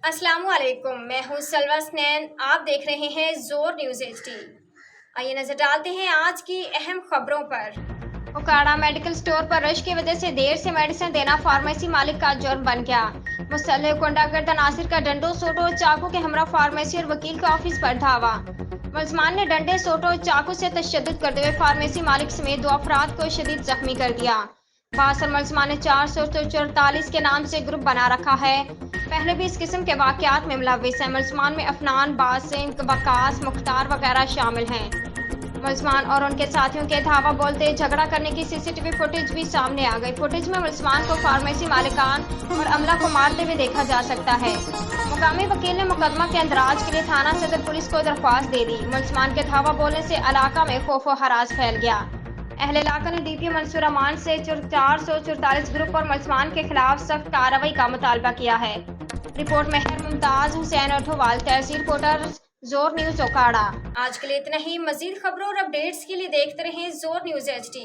अस्सलामु अलैकुम, मैं हूँ सलवा स्नैन। आप देख रहे हैं जोर न्यूज़ HD। आइए नजर डालते हैं आज की अहम खबरों पर। ओकाड़ा मेडिकल स्टोर पर रश की वजह से देर से मेडिसिन देना फार्मेसी मालिक का जुर्म बन गया। मुसल्ह गुंडागर्द नासिर का डंडों सोटो और चाकू के हमरा फार्मेसी और वकील के ऑफिस पर धावा। मुलजमान ने डंडे सोटो और चाकू से तशद्दुद करते हुए फार्मेसी मालिक समेत 2 अफराद को शदीद जख्मी कर दिया। बासर मुलजमान ने 444 के नाम से ग्रुप बना रखा है। पहले भी इस किस्म के वाकयात में मुलव्विस हैं। मुलजमान में अफनान, बासिम, वकास, मुख्तार वगैरह शामिल हैं। मुलजमान और उनके साथियों के धावा बोलते झगड़ा करने की CCTV फुटेज भी सामने आ गई। फुटेज में मुलजमान को फार्मेसी मालिकान और अमला को मारते हुए देखा जा सकता है। मुकामी वकील ने मुकदमा के अंदराज के लिए थाना सदर पुलिस को दरख्वास्त दे दी। मुलजमान के धावा बोलने से इलाका में खौफ व हरास फैल गया। अहले इलाका ने DPO मंसूर अमान से 444 ग्रुप और मुलजमान के खिलाफ सख्त कार्रवाई का मुतालबा किया है। रिपोर्ट में मुमताज हुसैन अठोवाल, तहसील रिपोर्टर, जोर न्यूज़ ओकाड़ा। आज के लिए इतना ही। मजीद खबरों और अपडेट्स के लिए देखते रहें जोर न्यूज़ HD।